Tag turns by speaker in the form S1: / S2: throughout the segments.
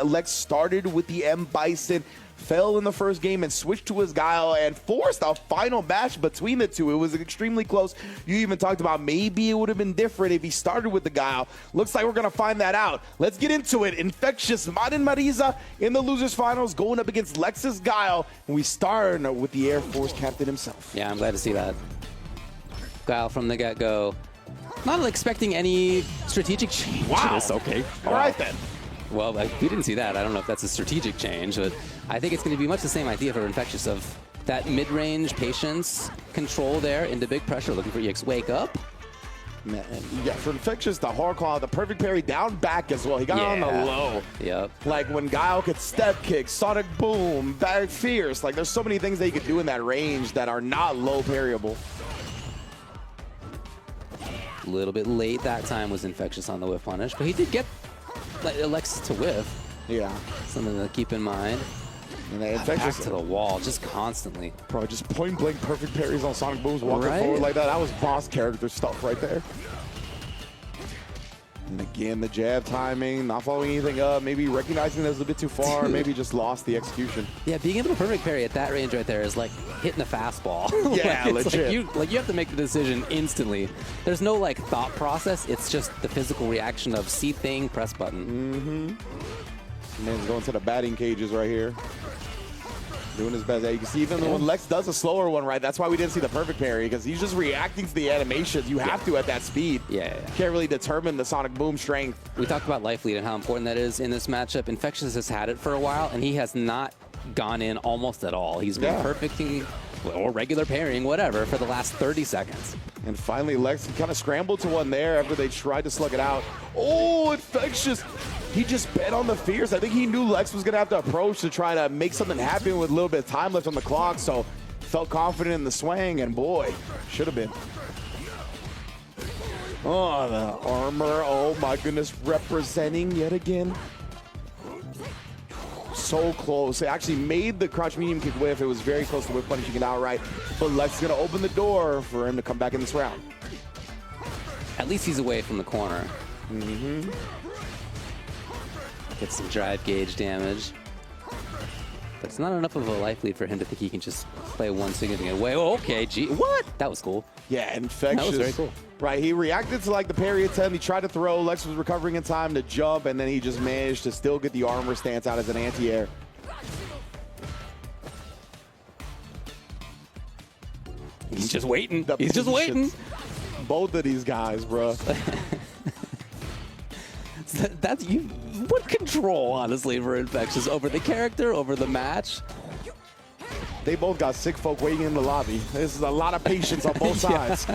S1: LEXX started with the M Bison, fell in the first game and switched to his Guile and forced a final match between the two. It was extremely close. You even talked about maybe it would have been different if he started with the Guile. Looks like we're going to find that out. Let's get into it. Infectious and MARISA in the losers finals going up against LEXX's Guile. And we start with the Air Force captain himself.
S2: Yeah, I'm glad to see that. Guile from the get-go. Not expecting any strategic changes.
S1: Wow.
S2: Okay.
S1: All right then.
S2: Well, we didn't see that. I don't know if that's a strategic change, but I think it's going to be much the same idea for Infectious of that mid-range patience control there into big pressure, looking for EX wake up.
S1: Man, yeah, for Infectious, the hard call, the perfect parry down back as well. He got on the low.
S2: Yep.
S1: Like when Guile could step kick, sonic boom, back fierce. Like there's so many things that he could do in that range that are not low parryable.
S2: A little bit late that time was Infectious on the whiff punish, but he did get LEXX to whiff.
S1: Yeah.
S2: Something to keep in mind.
S1: And Infectious
S2: back to the wall, just constantly.
S1: Bro, just point blank perfect parries on sonic booms, walking forward like that. That was boss character stuff right there. And again, the jab timing, not following anything up, maybe recognizing that it was a bit too far, maybe just lost the execution.
S2: Yeah, being able to perfect parry at that range right there is like hitting a fastball.
S1: Yeah, legit.
S2: You have to make the decision instantly. There's no like thought process. It's just the physical reaction of see thing, press button.
S1: Man's going to the batting cages right here. Doing his best. You can see even when LEXX does a slower one, right? That's why we didn't see the perfect parry, because he's just reacting to the animations. You have to at that speed.
S2: Yeah.
S1: Can't really determine the sonic boom strength.
S2: We talked about life lead and how important that is in this matchup. Infectious has had it for a while, and he has not gone in almost at all. He's been perfecting or regular parrying, whatever, for the last 30 seconds.
S1: And finally, LEXX kind of scrambled to one there after they tried to slug it out. Oh, Infectious. He just bet on the fierce. I think he knew LEXX was going to have to approach to try to make something happen with a little bit of time left on the clock, so felt confident in the swing, and boy, should have been. Oh, the armor. Oh, my goodness. Representing yet again. So close. It actually made the crouch medium kick whiff. It was very close to whiff punishing it outright, but LEXX is going to open the door for him to come back in this round.
S2: At least he's away from the corner. Get some drive gauge damage. But it's not enough of a life lead for him to think he can just play one significant way. Oh, okay, gee, what? That was cool.
S1: Yeah, Infectious.
S2: That was very cool.
S1: Right, he reacted to like the parry attempt. He tried to throw. LEXX was recovering in time to jump, and then he just managed to still get the armor stance out as an anti-air.
S2: He's just waiting. He's just waiting.
S1: Both of these guys, bro.
S2: That's you. What control, honestly, for Infectious over the character, over the match?
S1: They both got sick folk waiting in the lobby. This is a lot of patience on both sides.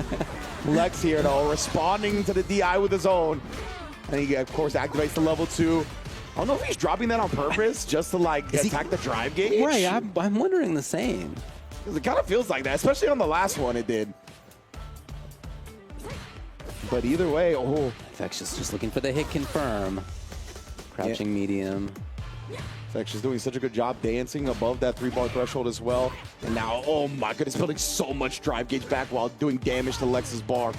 S1: LEXX here, though, responding to the DI with his own. And he, of course, activates the level 2. I don't know if he's dropping that on purpose just to, like, attack the drive gauge.
S2: Right, I'm wondering the same.
S1: It kind of feels like that, especially on the last one it did. But either way,
S2: Infectious just looking for the hit confirm. Crouching medium.
S1: Infectious doing such a good job dancing above that 3-bar threshold as well. And now, oh my goodness, building so much drive gauge back while doing damage to LEXX's bar.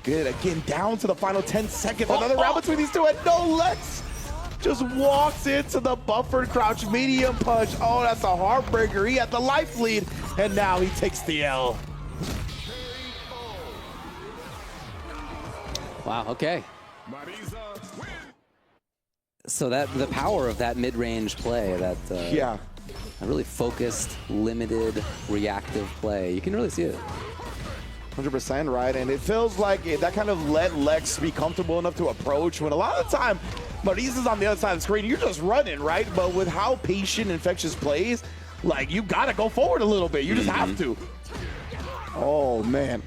S1: Good, again, down to the final 10 seconds. Another round between these two, and no, LEXX just walks into the buffered crouch medium punch. Oh, that's a heartbreaker. He had the life lead, and now he takes the L.
S2: Wow, okay. So that the power of that mid-range play, that a really focused, limited, reactive play, you can really see it.
S1: 100% right, and it feels like that kind of let LEXX be comfortable enough to approach when a lot of the time MARISA's on the other side of the screen, you're just running, right? But with how patient Infectious plays, like, you gotta go forward a little bit. You just have to. Oh, man.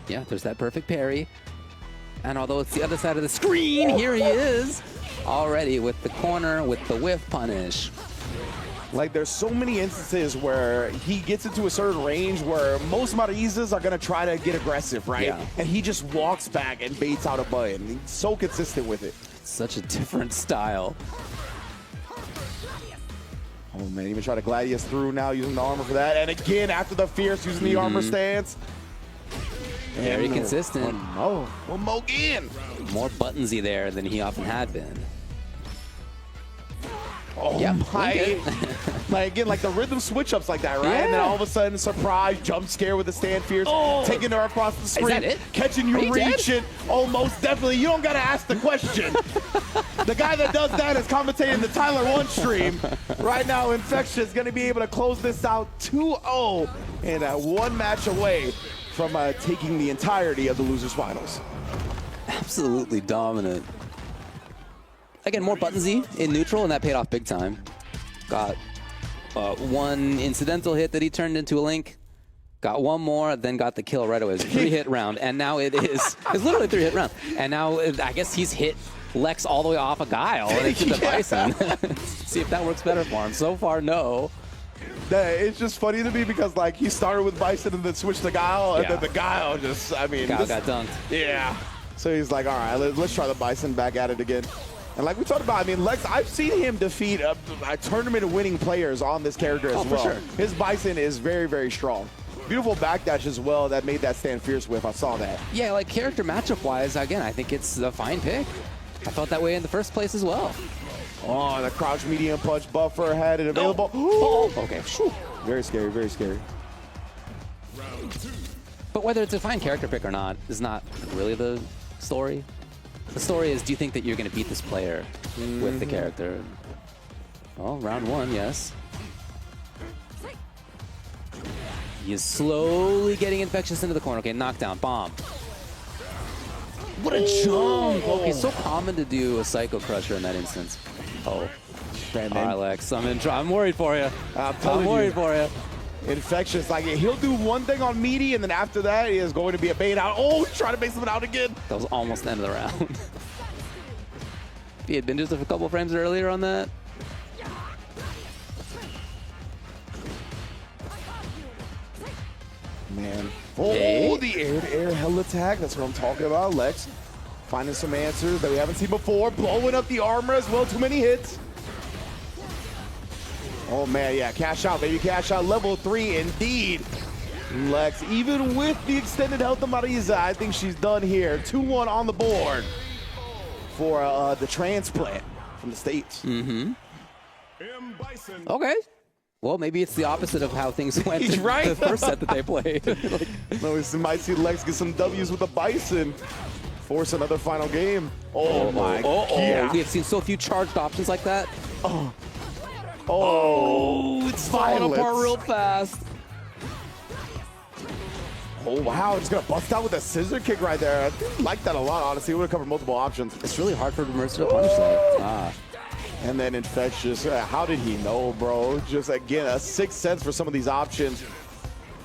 S2: Yeah, there's that perfect parry. And although it's the other side of the screen, here he is already with the corner, with the whiff punish.
S1: Like, there's so many instances where he gets into a certain range where most MARISAs are going to try to get aggressive, right?
S2: Yeah. And
S1: he just walks back and baits out a button. He's so consistent with it.
S2: Such a different style.
S1: Oh, man, even try to Gladius through now using the armor for that. And again, after the Fierce, using the armor stance.
S2: Very consistent.
S1: One more again.
S2: More buttonsy there than he often had been.
S1: Oh
S2: Yep,
S1: my. Like, again, like the rhythm switch-ups like that, right?
S2: Yeah.
S1: And then all of a sudden, surprise, jump scare with the stand fierce, taking her across the screen,
S2: that it?
S1: catching you reaching. Oh, most definitely. You don't got to ask the question. The guy that does that is commentating the Tyler 1 stream. Right now, Infectious is going to be able to close this out 2-0 and one match away from taking the entirety of the losers finals.
S2: Absolutely dominant. Again, more buttonsy in neutral, and that paid off big time. Got one incidental hit that he turned into a link. Got one more, then got the kill right away. It was a 3-hit round, and now it's literally a 3-hit round. And now I guess he's hit LEXX all the way off a Guile and into the Bison. See if that works better for him. So far, no.
S1: It's just funny to me because, like, he started with Bison and then switched to Guile, and then the Guile just, I mean.
S2: Guile got dunked.
S1: Yeah. So he's like, all right, let's try the Bison back at it again. And like we talked about, I mean, LEXX, I've seen him defeat tournament-winning players on this character as well.
S2: For sure.
S1: His Bison is very, very strong. Beautiful backdash as well that made that stand fierce whiff. I saw that.
S2: Yeah, like character matchup-wise, again, I think it's a fine pick. I felt that way in the first place as well.
S1: Oh, the crouch medium punch buffer had it available.
S2: Oh, okay.
S1: Very scary, very scary.
S2: But whether it's a fine character pick or not is not really the story. The story is, do you think that you're going to beat this player with the character? Oh, round one, yes. He is slowly getting Infectious into the corner. Okay, knockdown, bomb. What a jump! Okay, so common to do a Psycho Crusher in that instance. Oh. All right, LEXX, I'm worried for you. I'm worried for you.
S1: Infectious, like, he'll do one thing on meaty, and then after that, he is going to be a bait out. Oh, he's trying to bait something out again.
S2: That was almost the end of the round. If he had been just a couple frames earlier on that.
S1: Man. Oh, the air-to-air hell attack. That's what I'm talking about. LEXX finding some answers that we haven't seen before. Blowing up the armor as well. Too many hits. Oh, man, yeah, cash out, baby, cash out. Level 3, indeed. LEXX, even with the extended health of MARISA, I think she's done here. 2-1 on the board for the transplant from the States.
S2: Okay. Well, maybe it's the opposite of how things went in
S1: right.
S2: the first set that they played.
S1: No, we might see LEXX get some W's with the Bison. Force another final game. Oh, my God.
S2: We have seen so few charged options like that.
S1: Oh,
S2: it's falling apart real fast.
S1: Oh, wow, just gonna bust out with a scissor kick right there. I like that a lot, honestly. It would have covered multiple options.
S2: It's really hard for MARISA to punish that.
S1: And then Infectious, how did he know, bro? Just, again, a 6 cents for some of these options.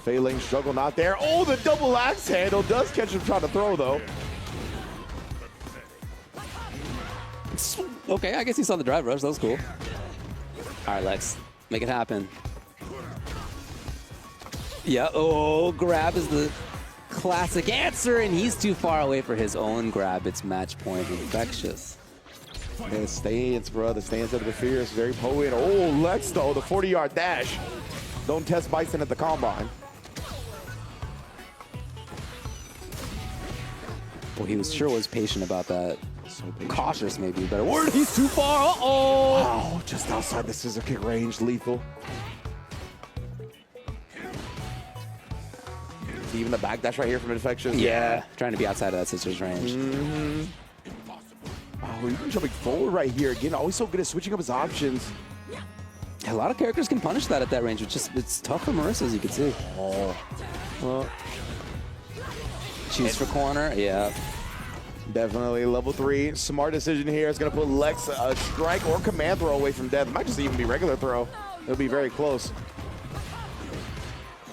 S1: Failing, struggle not there. Oh, the double axe handle does catch him trying to throw, though.
S2: Okay, I guess he saw the drive rush. That was cool. All right, LEXX, make it happen. Yeah, oh, grab is the classic answer, and he's too far away for his own grab. It's match point Infectious.
S1: And the stance, bro, the stance of the fierce, very potent. Oh, LEXX, though, the 40-yard dash. Don't test Bison at the combine.
S2: Well, he was patient about that. So cautious, maybe a better word. He's too far. Uh-oh.
S1: Wow, just outside the scissor kick range, lethal. Even the backdash right here from Infectious.
S2: Yeah, trying to be outside of that scissors range.
S1: Oh, even jumping forward right here. Again, always so good at switching up his options.
S2: A lot of characters can punish that at that range. It's tough for MARISA, as you can see.
S1: Oh.
S2: Well, choose for corner. Yeah.
S1: Definitely level 3. Smart decision here. It's going to put LEXX a strike or command throw away from death. It might just even be regular throw. It'll be very close.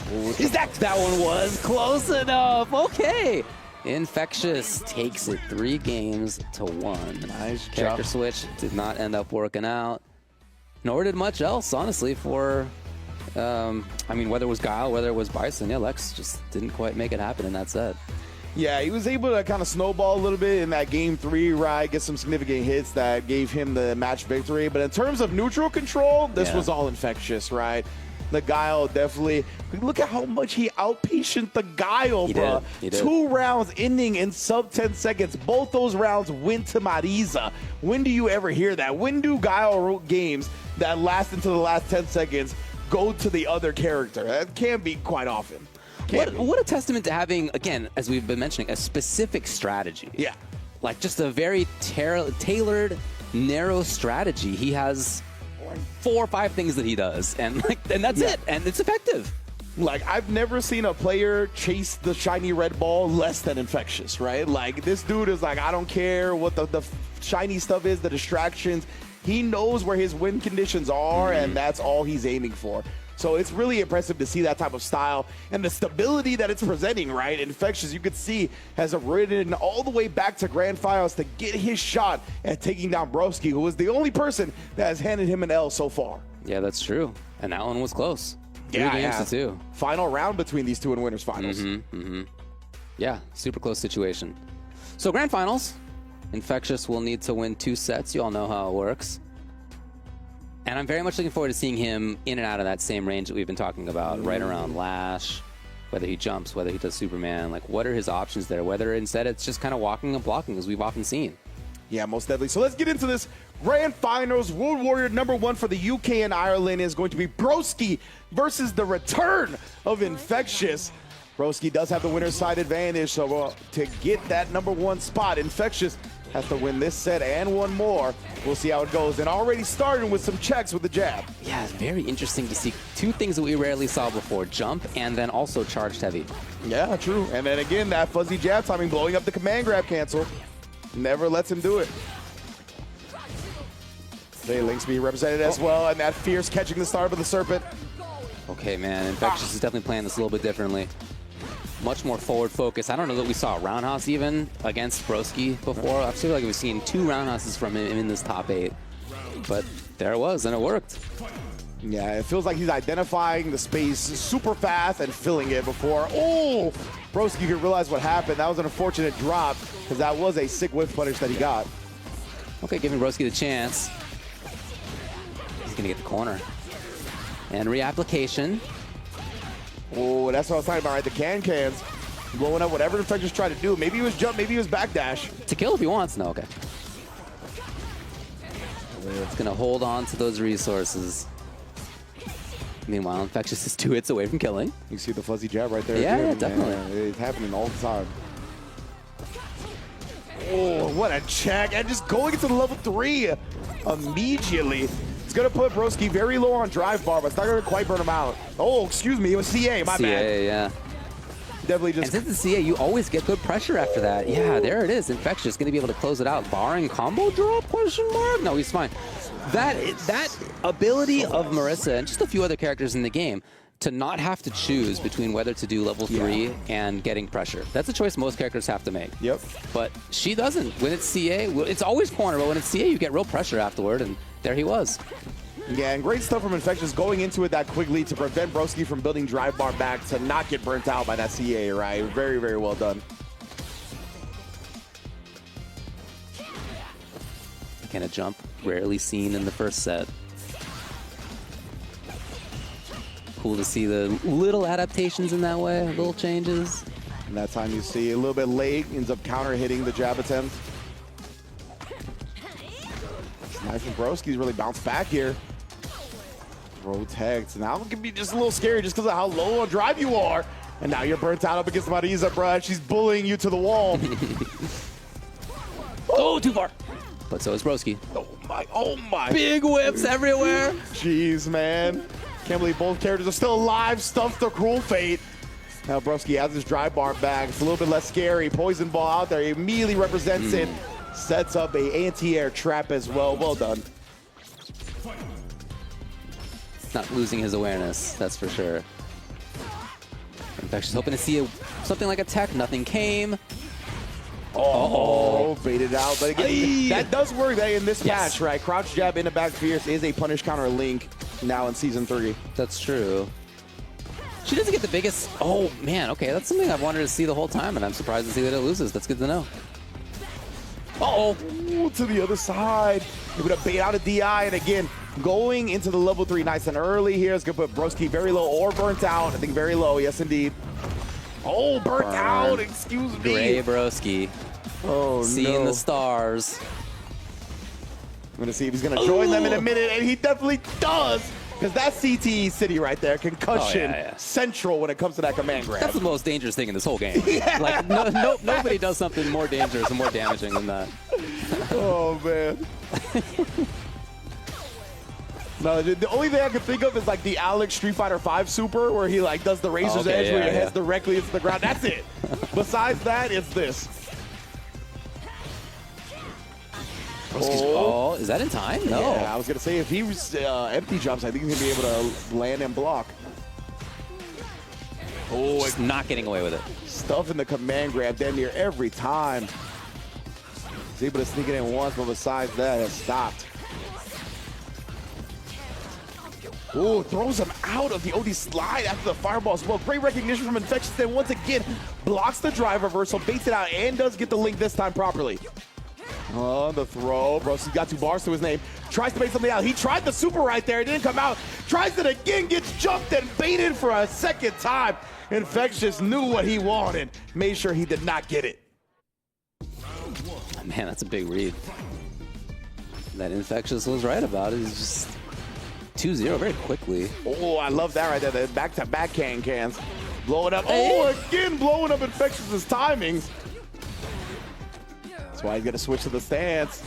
S2: That one was close enough. Okay. Infectious takes it 3 games to 1.
S1: Nice
S2: Character
S1: job.
S2: switch did not end up working out. Nor did much else, honestly, for, I mean, whether it was Guile, whether it was Bison. Yeah, LEXX just didn't quite make it happen in that set.
S1: Yeah, he was able to kind of snowball a little bit in that game 3, right? Get some significant hits that gave him the match victory. But in terms of neutral control, this was all Infectious, right? The Guile definitely, look at how much he outpatient the Guile, bro.
S2: He did.
S1: 2 rounds ending in sub 10 seconds. Both those rounds went to MARISA. When do you ever hear that? When do Guile games that last into the last 10 seconds go to the other character? That can't be quite often.
S2: What a testament to having, again, as we've been mentioning, a specific strategy.
S1: Yeah.
S2: Like just a very tailored, narrow strategy. He has 4 or 5 things that he does, and that's it, and it's effective.
S1: Like, I've never seen a player chase the shiny red ball less than Infectious, right? Like, this dude is like, I don't care what the shiny stuff is, the distractions. He knows where his win conditions are, and that's all he's aiming for. So it's really impressive to see that type of style and the stability that it's presenting, right? Infectious, you could see, has ridden all the way back to Grand Finals to get his shot at taking down Broski, who was the only person that has handed him an L so far.
S2: Yeah, that's true. And that one was close. 3 games to 2.
S1: Final round between these two in winners finals.
S2: Yeah, super close situation. So Grand Finals, Infectious will need to win 2 sets. You all know how it works. And I'm very much looking forward to seeing him in and out of that same range that we've been talking about, right around Lash, whether he jumps, whether he does Superman. Like, what are his options there? Whether instead it's just kind of walking and blocking, as we've often seen.
S1: Yeah, most definitely. So let's get into this Grand Finals. World Warrior #1 for the UK and Ireland is going to be Broski versus the return of Infectious. Broski does have the winner's side advantage, so to get that #1 spot, Infectious has to win this set and one more. We'll see how it goes. And already starting with some checks with the jab.
S2: Yeah, it's very interesting to see 2 things that we rarely saw before, jump and then also charged heavy.
S1: Yeah, true. And then again, that fuzzy jab timing, blowing up the command grab cancel. Never lets him do it. They LEXX being represented as well, and that fierce catching the start of the Serpent.
S2: Okay, man, Infectious is definitely playing this a little bit differently. Much more forward focus. I don't know that we saw a roundhouse even against Broski before. I feel like we've seen 2 roundhouses from him in this top 8. But there it was, and it worked.
S1: Yeah, it feels like he's identifying the space super fast and filling it before. Oh, Broski could realize what happened. That was an unfortunate drop, because that was a sick whiff punish that he got.
S2: Okay, giving Broski the chance. He's going to get the corner. And reapplication.
S1: Oh, that's what I was talking about, right? The cans. Blowing up whatever Infectious tried to do. Maybe he was jump, maybe he was backdash.
S2: To kill if he wants. No, okay. It's going to hold on to those resources. Meanwhile, Infectious is 2 hits away from killing.
S1: You see the fuzzy jab right there.
S2: Yeah, definitely.
S1: Yeah, it's happening all the time. Oh, what a check. And just going into the level 3 immediately. It's going to put Broski very low on drive bar, but it's not going to quite burn him out. Oh, excuse me. It was CA, my bad.
S2: CA, yeah.
S1: Definitely just...
S2: And since it's CA, you always get good pressure after that. Yeah, there it is. Infectious going to be able to close it out. Barring combo drop, question mark? No, he's fine. That ability of MARISA and just a few other characters in the game to not have to choose between whether to do level 3 and getting pressure. That's a choice most characters have to make.
S1: Yep.
S2: But she doesn't. When it's CA, it's always corner, but when it's CA, you get real pressure afterward, and there he was.
S1: Yeah, and great stuff from Infectious going into it that quickly to prevent Broski from building drive bar back to not get burnt out by that CA, right? Very, very well done.
S2: Kind of jump, rarely seen in the first set. Cool to see the little adaptations in that way, little changes.
S1: And that time you see a little bit late, ends up counter hitting the jab attempt. Nice from Broski's really bounced back here. Protect. Now it can be just a little scary just because of how low on drive you are. And now you're burnt out up against MARISA, bro. She's bullying you to the wall.
S2: Oh, too far. But so is Broski.
S1: Oh my.
S2: Big whips everywhere.
S1: Jeez, man. Can't believe both characters are still alive. Stuffed the cruel fate. Now Broski has his drive bar back. It's a little bit less scary. Poison ball out there. He immediately represents it. Sets up a anti-air trap as well. Well done.
S2: Not losing his awareness, that's for sure. Infectious hoping to see something like a tech. Nothing came.
S1: Oh, baited out. But again, that does work in this match, right? Crouch jab in the back fierce is a punish counter link now in Season 3.
S2: That's true. She doesn't get the biggest... Oh, man. Okay, that's something I've wanted to see the whole time, and I'm surprised to see that it loses. That's good to know.
S1: Uh-oh. Ooh, to the other side. Able to bait out a DI, and again, going into the level 3 nice and early here. It's going to put Broski very low or burnt out. I think very low. Yes, indeed. Oh, burnt out. Excuse me.
S2: Gray Broski.
S1: Oh,
S2: Seeing
S1: no.
S2: the stars.
S1: I'm going to see if he's going to join them in a minute, and he definitely does. Because that's CTE City right there. Concussion central when it comes to that command grab.
S2: That's the most dangerous thing in this whole game.
S1: Yeah.
S2: Like, nobody does something more dangerous and more damaging than that.
S1: Oh, man. No, the only thing I can think of is like the Alex Street Fighter V Super, where he like does the razor's edge where your head's directly into the ground. That's it. Besides that, it's this.
S2: Oh, is that in time? No.
S1: Yeah, I was going to say, if he was empty jumps, I think he's going to be able to land and block.
S2: Oh, just not getting away with it.
S1: Stuff in the command grab damn near every time. He's able to sneak it in once, but besides that, it's stopped. Oh, throws him out of the OD slide after the fireball as well. Great recognition from Infectious. Then once again, blocks the drive reversal, baits it out, and does get the link this time properly. Oh, the throw. Broski's got 2 bars to his name. Tries to bait something out. He tried the super right there. It didn't come out. Tries it again. Gets jumped and baited for a second time. Infectious knew what he wanted. Made sure he did not get it.
S2: Man, that's a big read. That Infectious was right about it. It's just 2-0 very quickly.
S1: Oh, I love that right there. The back-to-back cans. Blowing up. Oh, again, blowing up Infectious's timings. That's why he's going to switch to the stance.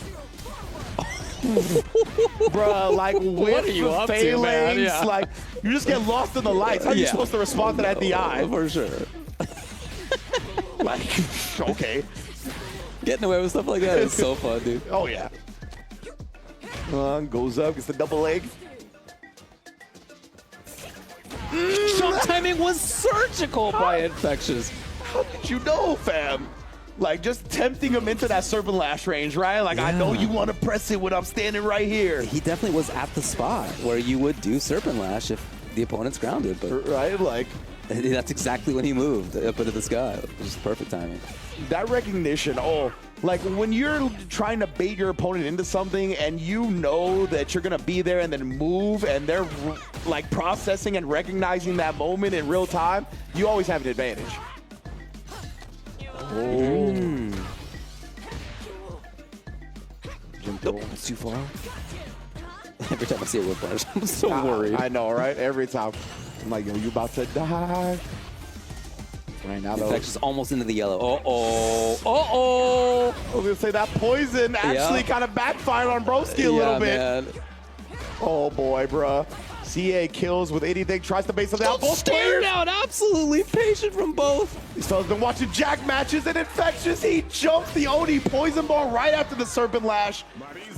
S1: Bruh, like, with the phalanx,
S2: yeah.
S1: like, you just get lost in the lights. How are you supposed to respond to that DI?
S2: For sure.
S1: Like, okay.
S2: Getting away with stuff like that is so fun, dude.
S1: Oh, yeah. Goes up, gets the double leg.
S2: Jump timing was surgical by Infectious.
S1: How did you know, fam? Like, just tempting him into that Serpent Lash range, right? Like, I know you want to press it when I'm standing right here.
S2: He definitely was at the spot where you would do Serpent Lash if the opponent's grounded. But
S1: right? Like,
S2: that's exactly when he moved up into the sky. It was just perfect timing.
S1: That recognition, like when you're trying to bait your opponent into something and you know that you're going to be there and then move and they're like processing and recognizing that moment in real time, you always have an advantage. Oh.
S2: It's too far. Every time I see a whip bars, I'm so worried.
S1: I know, right? Every time. I'm like, yo, you about to die. Right now, though.
S2: Infectious almost into the yellow. Uh-oh. Uh-oh.
S1: I was going to say that poison actually kind of backfired on Broski a little bit.
S2: Man.
S1: Oh, boy, bruh. CA kills with anything, tries to bait something out. Both
S2: staring out, absolutely patient from both.
S1: These fellas been watching Jack matches, and Infectious, he jumped the Oni poison ball right after the Serpent Lash.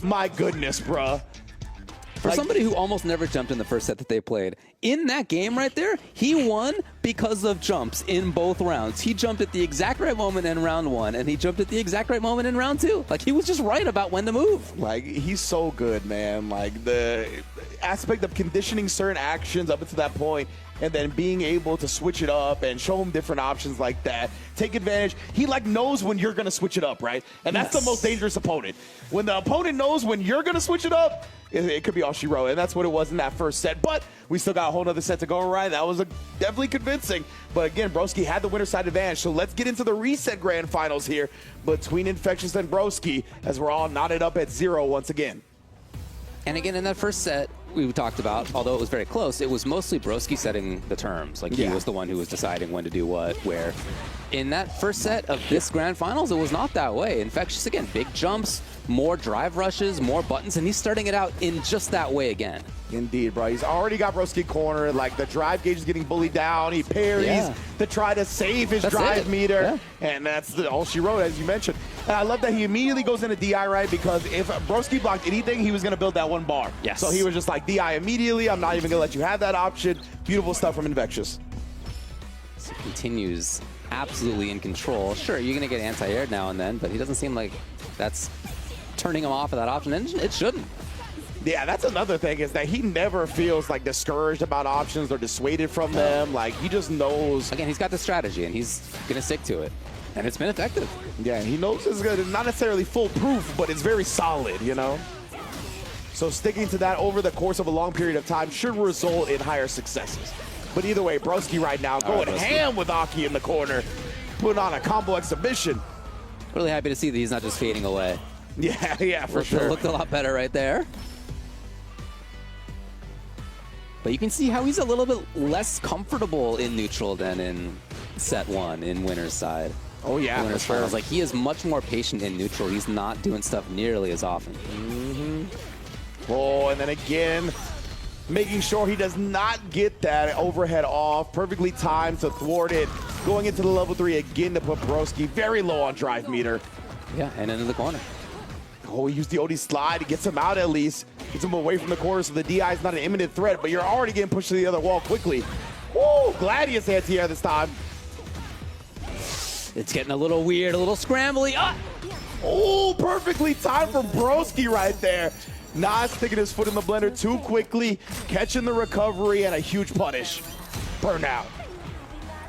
S1: My goodness, bruh.
S2: For somebody who almost never jumped in the first set that they played, in that game right there, he won because of jumps in both rounds. He jumped at the exact right moment in round 1, and he jumped at the exact right moment in round 2. Like, he was just right about when to move.
S1: Like, he's so good, man. Like, the aspect of conditioning certain actions up until that point, and then being able to switch it up and show him different options like that. Take advantage. He, like, knows when you're going to switch it up, right? And that's the most dangerous opponent. When the opponent knows when you're going to switch it up, it could be all she wrote, and that's what it was in that first set. But we still got a whole other set to go around. That was definitely convincing. But again, Broski had the winner side advantage. So let's get into the reset grand finals here between Infectious and Broski as we're all knotted up at 0 once again.
S2: And again, in that first set, we talked about, although it was very close, it was mostly Broski setting the terms. Like, he was the one who was deciding when to do what, where. In that first set of this grand finals, it was not that way. Infectious, again, big jumps, more drive rushes, more buttons, and he's starting it out in just that way again.
S1: Indeed, bro. He's already got Broski cornered. Like, the drive gauge is getting bullied down. He parries to try to save his drive meter. And that's all she wrote, as you mentioned. And I love that he immediately goes into DI, right? Because if Broski blocked anything, he was going to build that one bar. So he was just like, DI immediately. I'm not even going to let you have that option. Beautiful stuff from Infectious.
S2: So continues absolutely in control. Sure, you're going to get anti-air now and then, but he doesn't seem like that's turning him off of that option, and it shouldn't.
S1: Yeah, that's another thing, is that he never feels like discouraged about options or dissuaded from them. Like, he just knows.
S2: Again, he's got the strategy, and he's going to stick to it. And it's been effective.
S1: Yeah, he knows it's good. Not necessarily foolproof, but it's very solid, you know? So sticking to that over the course of a long period of time should result in higher successes. But either way, Broski right now going ham with A.K.I in the corner, putting on a combo exhibition.
S2: Really happy to see that he's not just fading away.
S1: Yeah, for sure.
S2: Looked a lot better right there. But you can see how he's a little bit less comfortable in neutral than in set one in winner's side.
S1: Oh yeah,
S2: winner's
S1: for sure.
S2: Like he is much more patient in neutral. He's not doing stuff nearly as often.
S1: Oh, and then again, making sure he does not get that overhead off. Perfectly timed to thwart it. Going into the level 3 again to put Broski very low on drive meter.
S2: Yeah, and into the corner.
S1: Oh, he used the OD slide. He gets him out at least. Gets him away from the corner so the DI is not an imminent threat, but you're already getting pushed to the other wall quickly. Woo! Gladius anti-air this time.
S2: It's getting a little weird, a little scrambly. Ah!
S1: Oh, perfectly timed from Broski right there. Not sticking his foot in the blender too quickly, catching the recovery, and a huge punish. Burnout.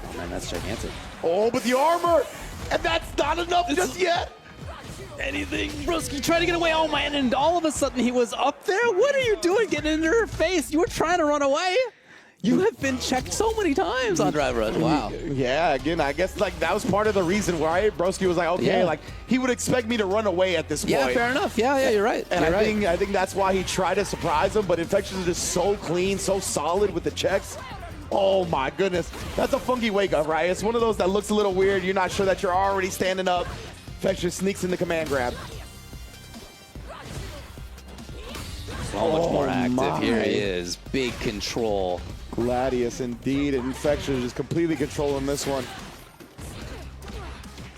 S2: Oh man, that's gigantic.
S1: Oh, but the armor, and that's not enough just yet.
S2: Anything. Broski tried to get away. Oh man, and all of a sudden he was up there. What are you doing getting into her face? You were trying to run away. You have been checked so many times on Drive Rush. Wow.
S1: Yeah, again, I guess like that was part of the reason why Broski was like, okay, like he would expect me to run away at this point.
S2: Yeah, fair enough. Yeah, you're right.
S1: And
S2: you're
S1: I think that's why he tried to surprise him, but Infectious is just so clean, so solid with the checks. Oh my goodness. That's a funky wake up, right? It's one of those that looks a little weird. You're not sure that you're already standing up. Infectious sneaks in the command grab.
S2: So much more active. Here he is. Big control.
S1: Gladius indeed, and Infectious is completely controlling this one.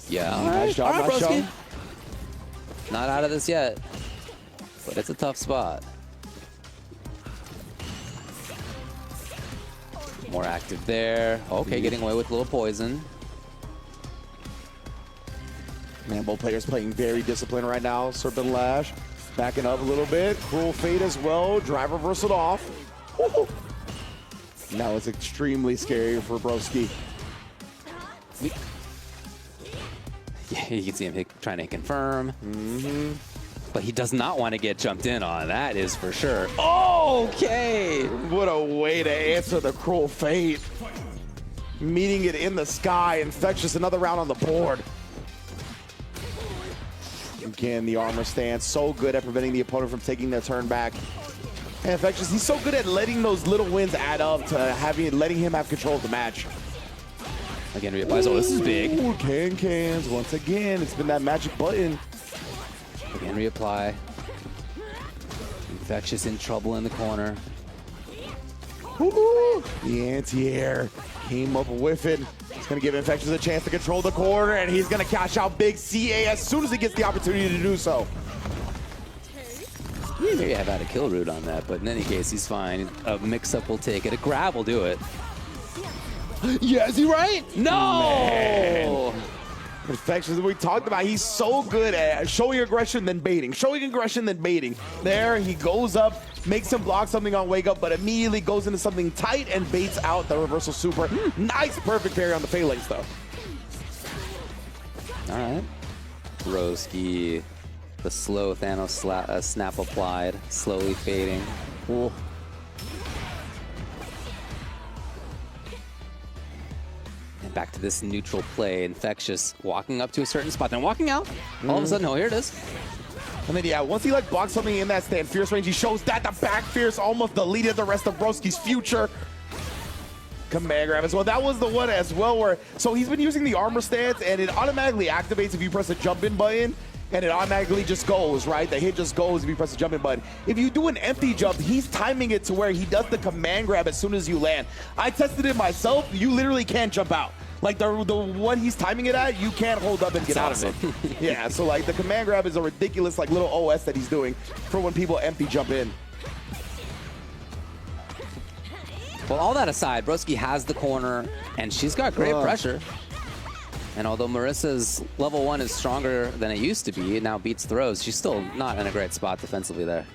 S2: Yeah.
S1: Nice job, nice job.
S2: Not out of this yet, but it's a tough spot. More active there. Okay, getting away with a little poison.
S1: Man, both players playing very disciplined right now. Serpent Lash backing up a little bit. Cruel Fate as well. Drive reversaled off. Woo-hoo. Now it's extremely scary for Broski.
S2: Yeah, you can see him trying to confirm. But he does not want to get jumped in on. That is for sure. Okay.
S1: What a way to answer the Cruel Fate. Meeting it in the sky. Infectious, another round on the board. Again, the armor stance, so good at preventing the opponent from taking their turn back. And Infectious, he's so good at letting those little wins add up to letting him have control of the match.
S2: Again, reapplies. Oh, this is big.
S1: Ooh, cans. Once again, it's been that magic button.
S2: Again, reapply. Infectious in trouble in the corner.
S1: Ooh, the anti-air came up with it. It's going to give Infectious a chance to control the corner, and he's going to cash out big CA as soon as he gets the opportunity to do so.
S2: Maybe have had a kill route on that, but in any case, he's fine. A mix-up will take it. A grab will do it.
S1: Yeah, is he right?
S2: No!
S1: Man. Infectious, we talked about, he's so good at showing aggression then baiting. Showing aggression then baiting. There, he goes up, makes him block something on wake up, but immediately goes into something tight and baits out the reversal super. Nice, perfect parry on the phalanx, though.
S2: All right. Broski, the slow Thanos snap applied, slowly fading. Ooh. And back to this neutral play. Infectious walking up to a certain spot, then walking out. All of a sudden, oh, here it is.
S1: And then, yeah, once he like blocks something in that stand fierce range, he shows that the back fierce almost deleted the rest of Broski's future. Command grab as well. That was the one as well where, so he's been using the armor stance and it automatically activates if you press a jump in button and it automatically just goes, right? The hit just goes if you press the jump in button. If you do an empty jump, he's timing it to where he does the command grab as soon as you land. I tested it myself. You literally can't jump out. Like the one he's timing it at, you can't hold up and get out of it. Yeah, so like the command grab is a ridiculous like little OS that he's doing for when people empty jump in.
S2: Well, all that aside, Broski has the corner, and she's got great pressure. And although Marisa's level 1 is stronger than it used to be, it now beats throws, she's still not in a great spot defensively there.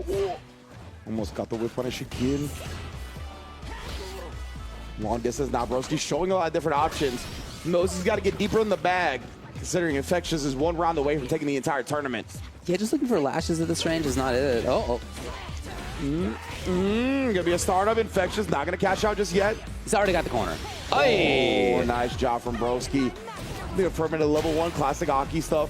S1: Ooh. Almost got the whip punish again. Long distance now, Broski showing a lot of different options. Knows he's got to get deeper in the bag. considering Infectious is 1 round away from taking the entire tournament.
S2: Yeah, just looking for lashes at this range is not it.
S1: Gonna be a startup. Infectious, not gonna cash out just yet.
S2: He's already got the corner.
S1: Oh, nice job from Broski. The affirmative level 1 classic A.K.I stuff.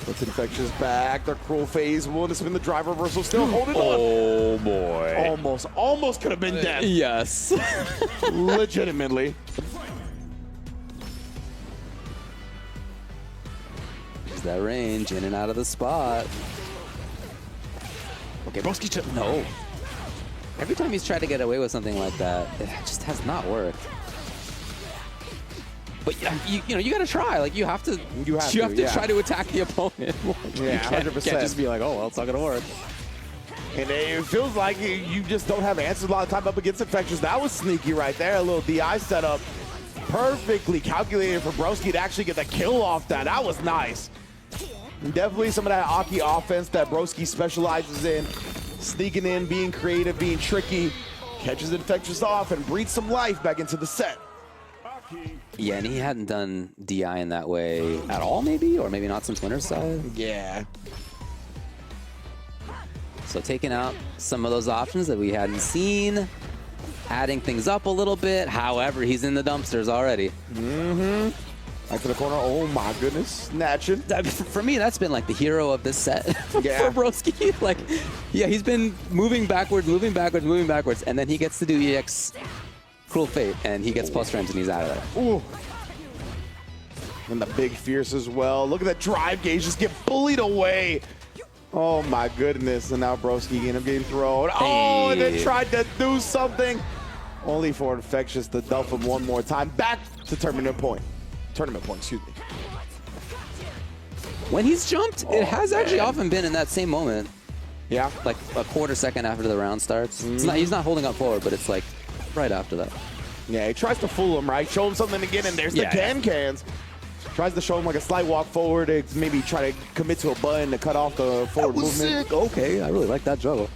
S1: Puts Infectious back. Their cruel phase. Willing to spin the drive reversal. Still holding on.
S2: Oh, boy.
S1: Almost could have been dead.
S2: Yes.
S1: Legitimately.
S2: There's that range in and out of the spot. Okay, Broski. No. Every time he's tried to get away with something like that, it just has not worked. But you know, you got to try. Like you have to try to attack the opponent.
S1: Yeah, 100%.
S2: You can't just be like, oh well, it's not gonna work.
S1: And it feels like you just don't have answers a lot of time up against Infectious. That was sneaky right there. A little DI setup, perfectly calculated for Broski to actually get the kill off that. That was nice. And definitely some of that A.K.I offense that Broski specializes in. Sneaking in, being creative, being tricky. Catches Infectious off and breathes some life back into the set.
S2: Yeah, and he hadn't done DI in that way at all, maybe? Or maybe not since Winter's Side?
S1: Yeah.
S2: So taking out some of those options that we hadn't seen, adding things up a little bit. However, he's in the dumpsters already.
S1: Back to the corner. Oh my goodness. Snatching.
S2: For me, that's been like the hero of this set for Broski. Like, yeah, he's been moving backwards, and then he gets to do EX Cruel Fate, and he gets plus range, and he's out of there.
S1: Ooh. And the big fierce as well. Look at that drive gauge just get bullied away. Oh my goodness. And now Broski ended up getting thrown. Oh, and then tried to do something. Only for Infectious to dump him one more time. Back to tournament point. Excuse me.
S2: When he's jumped, it has actually often been in that same moment.
S1: Yeah.
S2: Like a quarter second after the round starts. It's not, he's not holding up forward, but it's like right after that.
S1: Yeah, he tries to fool him, right? Show him something again, and there's the cans. Tries to show him like a slight walk forward, maybe try to commit to a button to cut off the forward movement.
S2: Sick. Okay, I really like that juggle.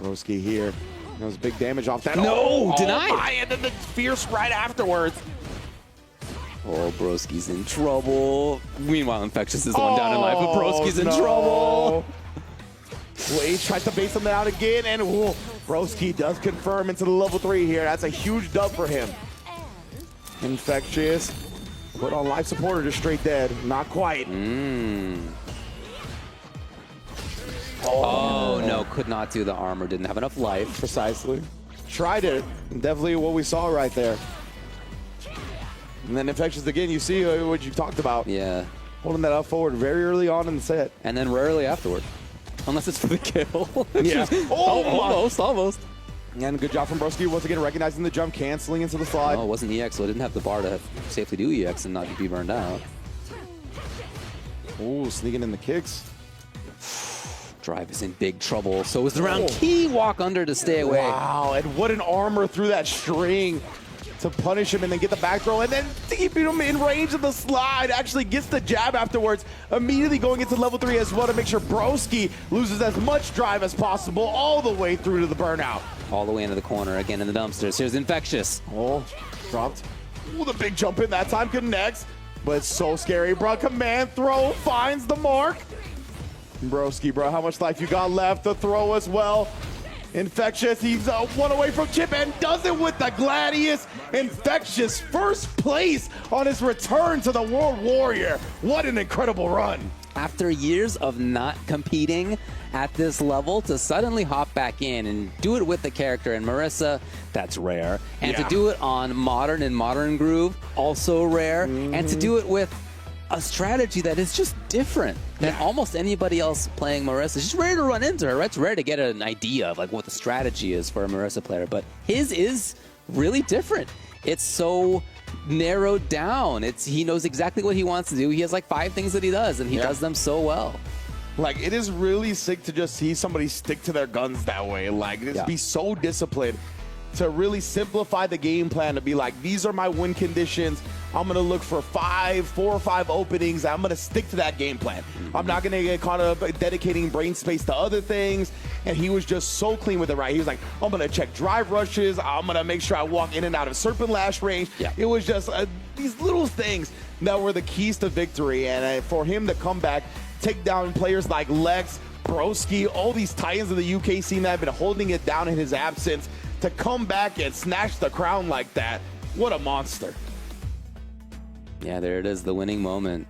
S1: Broski here. That was big damage off that.
S2: No, denied.
S1: And then the fierce right afterwards.
S2: Oh, Broski's in trouble. Meanwhile, Infectious is one down in life, but Broski's in trouble.
S1: Wade tries to base something out again, and Broski does confirm into the level 3 here. That's a huge dub for him. Infectious. Put on life support or just straight dead. Not quite.
S2: Oh, no, could not do the armor. Didn't have enough life.
S1: Precisely. Tried it. Definitely what we saw right there. And then Infectious again, you see what you talked about.
S2: Yeah.
S1: Holding that up forward very early on in the set.
S2: And then rarely afterward. Unless it's for the kill.
S1: Yeah.
S2: Almost.
S1: And good job from Broski once again recognizing the jump, canceling into the slide.
S2: Oh, it wasn't EX, so it didn't have the bar to safely do EX and not be burned out.
S1: Ooh, sneaking in the kicks.
S2: Drive is in big trouble. So is the round key walk under to stay away.
S1: Wow, and what an armor through that string to punish him and then get the back throw and then keep him in range of the slide. Actually gets the jab afterwards. Immediately going into level 3 as well to make sure Broski loses as much drive as possible all the way through to the burnout.
S2: All the way into the corner, again in the dumpsters. Here's Infectious.
S1: Oh, dropped. Ooh, the big jump in that time connects. But it's so scary, bro. Command throw finds the mark. Broski, bro, how much life you got left? The throw as well. Infectious, he's one away from chip and does it with the Gladius. Infectious, first place on his return to the World Warrior. What an incredible run.
S2: After years of not competing at this level, to suddenly hop back in and do it with the character and MARISA, that's rare. And to do it on Modern and Modern Groove, also rare. And to do it with a strategy that is just different than almost anybody else playing MARISA. It's just rare to run into her, right? It's rare to get an idea of like what the strategy is for a MARISA player, but his is really different. It's so narrowed down. He knows exactly what he wants to do. He has like 5 things that he does, and he does them so well.
S1: Like, it is really sick to just see somebody stick to their guns that way. Like, just be so disciplined to really simplify the game plan to be like, these are my win conditions. I'm going to look for 4 or 5 openings. I'm going to stick to that game plan. I'm not going to get caught up dedicating brain space to other things. And he was just so clean with it, right? He was like, I'm going to check drive rushes. I'm going to make sure I walk in and out of Serpent Lash range.
S2: Yeah.
S1: It was just these little things that were the keys to victory. And for him to come back, take down players like LEXX, Broski, all these Titans of the UK scene that have been holding it down in his absence, to come back and snatch the crown like that, what a monster.
S2: Yeah, there it is, the winning moment.